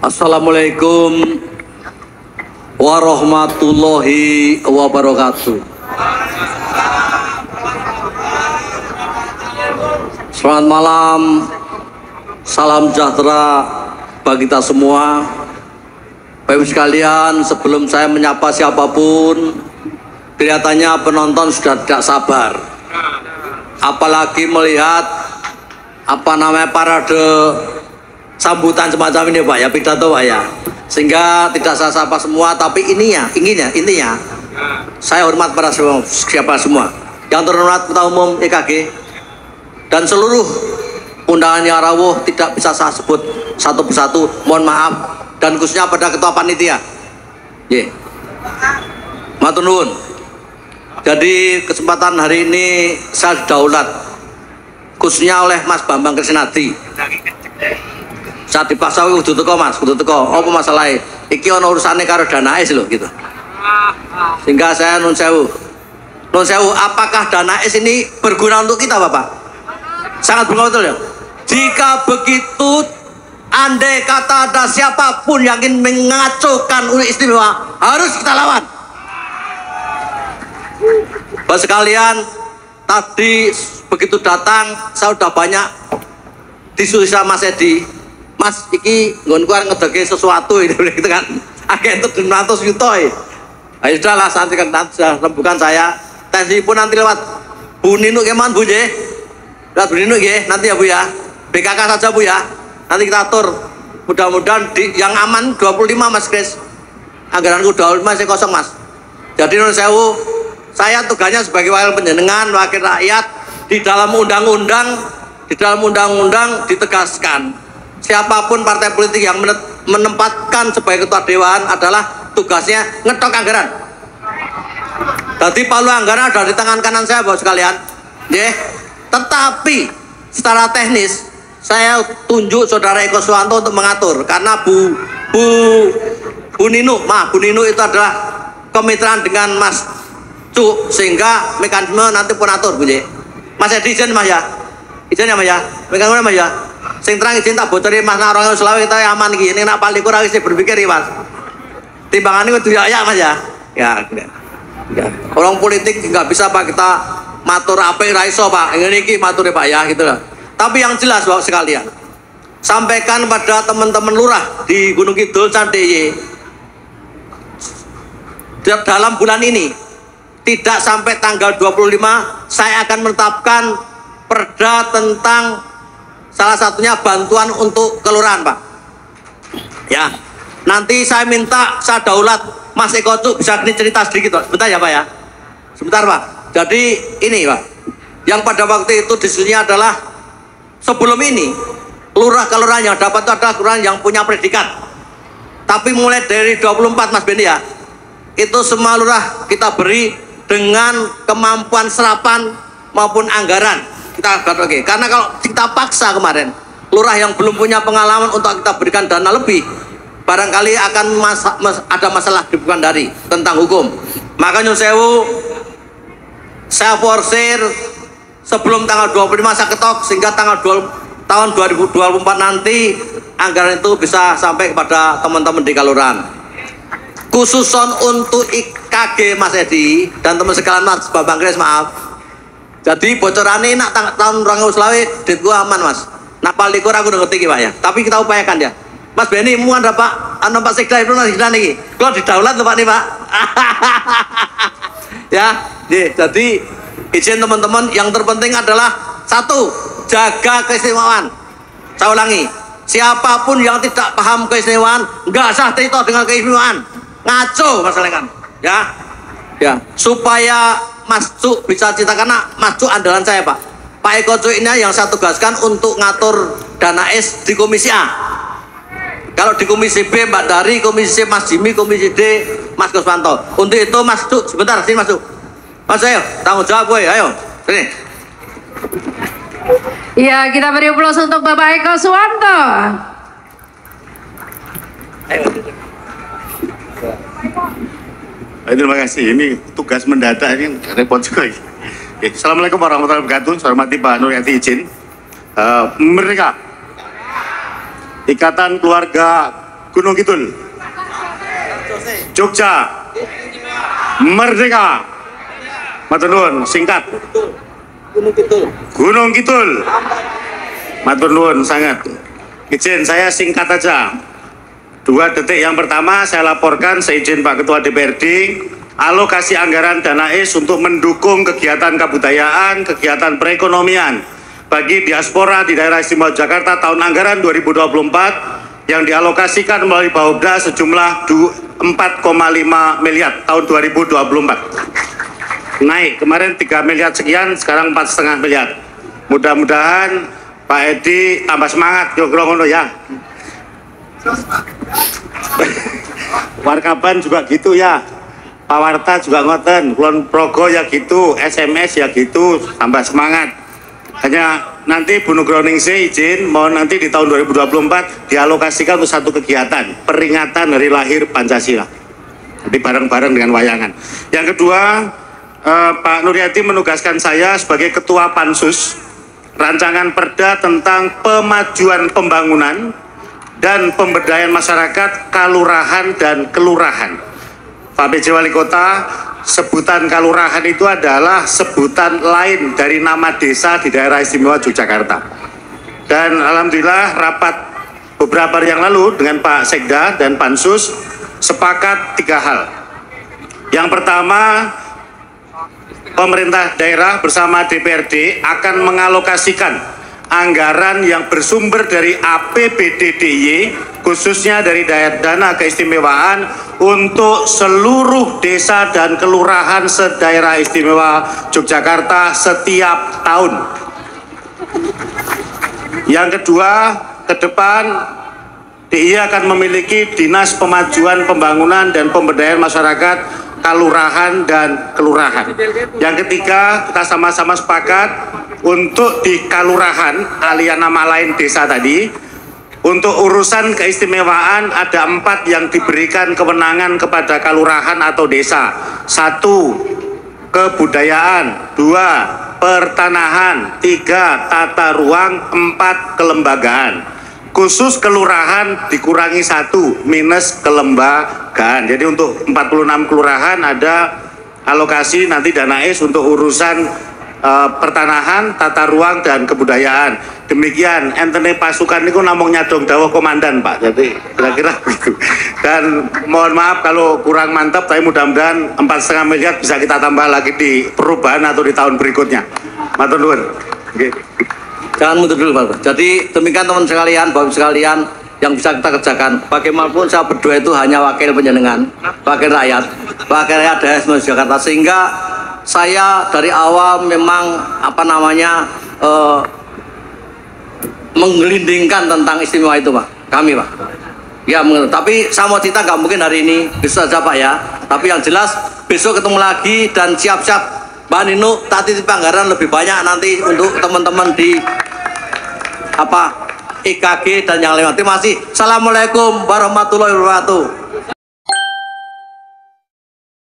Assalamualaikum warahmatullahi wabarakatuh. Selamat malam, salam sejahtera bagi kita semua. Bapak Ibu sekalian, sebelum saya menyapa siapapun, kelihatannya penonton sudah tidak sabar, apalagi melihat parade sambutan semacam ini Pak ya, pidato Pak ya, sehingga tidak saya sapa semua, tapi intinya saya hormat pada siapa semua. Yang terhormat Ketua Umum EKG dan seluruh undangan yang rawuh tidak bisa saya sebut satu persatu, mohon maaf, dan khususnya pada Ketua Panitia. Matur nuwun. Jadi kesempatan hari ini saya didaulat khususnya oleh Mas Bambang Krisnadi. Saat dipaksa kudu teko Mas, kudu teko. Apa masalahnya? Iki ono urusane karo Danais lho gitu. Sehingga saya nun sewu, apakah Danais ini berguna untuk kita Bapak? Sangat berguna betul ya. Jika begitu, andai kata ada siapapun yang ingin mengacaukan unit istimewa, harus kita lawan. Bapak sekalian, tadi begitu datang, saya sudah banyak disuruh sama Mas Edi. Mas, iki nggon kuwi ngedeke sesuatu ini gitu kan. Agak itu 200 juta. Ayo sudahlah, nanti kan sudah rembukan saya. Tensi pun nanti lewat Bu Ninu keman Bu nggih. Lewat Bu Ninu nggih, nanti ya Bu ya. BKK saja Bu ya. Nanti kita atur. Mudah-mudahan yang aman 25 Mas Kris. Anggaranku 25 masih kosong Mas. Jadi nun sewu, saya tugasnya sebagai wakil penjenengan, wakil rakyat di dalam undang-undang ditegaskan siapapun partai politik yang menempatkan sebagai ketua dewan adalah tugasnya ngetok anggaran. Jadi palu anggaran ada di tangan kanan saya Bapak sekalian. Tetapi secara teknis saya tunjuk Saudara Eko Suwanto untuk mengatur, karena Bu Ninu itu adalah kemitraan dengan Mas Cuk, sehingga mekanisme nanti pun atur Bu. Mas Edi izin Mas ya. Izin ya Mas ya. Mekanisme Mas ya. Sing terang izin tak bocori Mas Narong Selawi kita aman iki. Ning nak paling kurang wis berpikir iki Mas. Timbangane kudu ya Mas ya. Ya. Orang politik nggak bisa Pak kita matur apik ra iso Pak. Ngene iki mature Pak ya gitu loh. Tapi yang jelas Bapak sekalian, sampaikan pada teman-teman lurah di Gunung Kidul Sandeye dalam bulan ini tidak sampai tanggal 25 saya akan menetapkan perda tentang salah satunya bantuan untuk kelurahan Pak ya. Nanti saya minta, saya daulat Mas Eko Cuk bisa cerita sedikit Pak, sebentar ya Pak ya, sebentar Pak. Jadi ini Pak, yang pada waktu itu diskusinya adalah sebelum ini kelurahan yang dapat itu adalah kelurahan yang punya predikat, tapi mulai dari 24 Mas Bendi ya, itu semua lurah kita beri dengan kemampuan serapan maupun anggaran kita oke. Karena kalau kita paksa kemarin lurah yang belum punya pengalaman untuk kita berikan dana lebih, barangkali akan ada masalah di bukan dari tentang hukum. Makanya saya forsir sebelum tanggal 25 saya ketok, sehingga tahun 2024 nanti anggaran itu bisa sampai kepada teman-teman di kelurahan. Khususon untuk IKG Mas Edi dan teman sekalian Mas Bambang Kris, maaf. Jadi bocorannya nak tahun 2020 duit gua aman Mas. Nak paling kurang aku udah ngerti Pak ya. Tapi kita upayakan ya. Mas Beni muan ada Pak, Pak Sekda itu nanti nih. Kalau didaulat tuh Pak nih Pak. Ya, jadi izin teman-teman, yang terpenting adalah satu, jaga keistimewaan. Saya ulangi, siapapun yang tidak paham keistimewaan nggak sah cerita dengan keistimewaan, ngaco masalahnya kan. Ya, supaya Mas Cuk bisa cerita, karena Mas Cuk andalan saya Pak. Pak Eko Cuk ini yang saya tugaskan untuk ngatur dana S di Komisi A. Kalau di Komisi B Mbak Dari, Komisi C Mas Jimmy, Komisi D Mas Guswanto. Untuk itu Mas Cuk, sebentar sini Mas Cuk. Mas ayo, tanggung jawab gue, ayo. Sini. Ya, kita beri aplaus untuk Bapak Eko Suwanto. Ayo. Terima kasih. Ini tugas mendadak ini repot juga. Assalamualaikum warahmatullahi wabarakatuh. Saya hormati Pak Nuryati izin. Mereka Ikatan Keluarga Gunung Kidul. Jogja. Merdeka. Matur nuwun, singkat. Gunung Kidul. Matur nuwun sangat. Izin saya singkat aja. 2 detik. Yang pertama saya laporkan seizin Pak Ketua DPRD, alokasi anggaran dana ACE untuk mendukung kegiatan kebudayaan, kegiatan perekonomian bagi diaspora di daerah istimewa Jakarta tahun anggaran 2024 yang dialokasikan melalui Bapeda sejumlah 4,5 miliar tahun 2024. Naik, kemarin 3 miliar sekian, sekarang 4,5 miliar. Mudah-mudahan Pak Edi tambah semangat, kira-kira ngono ya. Warkaban juga gitu ya, Pak Warta juga ngoten, Kulon Progo ya gitu, SMS ya gitu, tambah semangat. Hanya nanti Bu Nugroningsih izin, mohon nanti di tahun 2024 dialokasikan untuk satu kegiatan peringatan hari lahir Pancasila. Jadi bareng-bareng dengan wayangan. Yang kedua, Pak Nuryati menugaskan saya sebagai Ketua Pansus rancangan perda tentang pemajuan pembangunan dan pemberdayaan masyarakat kalurahan dan kelurahan. Pak PJ Wali Kota, sebutan kalurahan itu adalah sebutan lain dari nama desa di daerah istimewa Yogyakarta. Dan alhamdulillah rapat beberapa hari yang lalu dengan Pak Sekda dan Pansus sepakat 3 hal. Yang pertama, pemerintah daerah bersama DPRD akan mengalokasikan anggaran yang bersumber dari APBD DIY, khususnya dari dana keistimewaan untuk seluruh desa dan kelurahan sedaerah istimewa Yogyakarta setiap tahun. Yang kedua, ke depan DIY akan memiliki Dinas Pemajuan Pembangunan dan Pemberdayaan Masyarakat Kalurahan dan Kelurahan. Yang ketiga, kita sama-sama sepakat untuk di kalurahan, alias nama lain desa tadi, untuk urusan keistimewaan ada 4 yang diberikan kewenangan kepada kalurahan atau desa. 1, kebudayaan. 2, pertanahan. 3, tata ruang. 4, kelembagaan. Khusus kelurahan dikurangi 1, minus kelembagaan. Jadi untuk 46 kelurahan ada alokasi nanti dana ACE untuk urusan pertanahan, tata ruang, dan kebudayaan. Demikian, entene pasukan itu namung nyadong dawuh komandan Pak, jadi kira-kira begitu. Dan mohon maaf kalau kurang mantap, tapi mudah-mudahan 4,5 miliar bisa kita tambah lagi di perubahan atau di tahun berikutnya. Matur nuwun. Jangan mundur dulu Pak. Jadi demikian teman sekalian, Bapak sekalian yang bisa kita kerjakan. Bagaimanapun saya berdua itu hanya wakil penjenengan, wakil rakyat daerah istimewa Jakarta, sehingga saya dari awal memang menggelindingkan tentang istimewa itu Pak, kami Pak. Ya, tapi saya mau cerita nggak mungkin hari ini, besok saja Pak ya. Tapi yang jelas besok ketemu lagi dan siap-siap Mbak Nino, tadi anggaran lebih banyak nanti untuk teman-teman di IKG dan yang lain. Terima kasih. Assalamualaikum warahmatullahi wabarakatuh.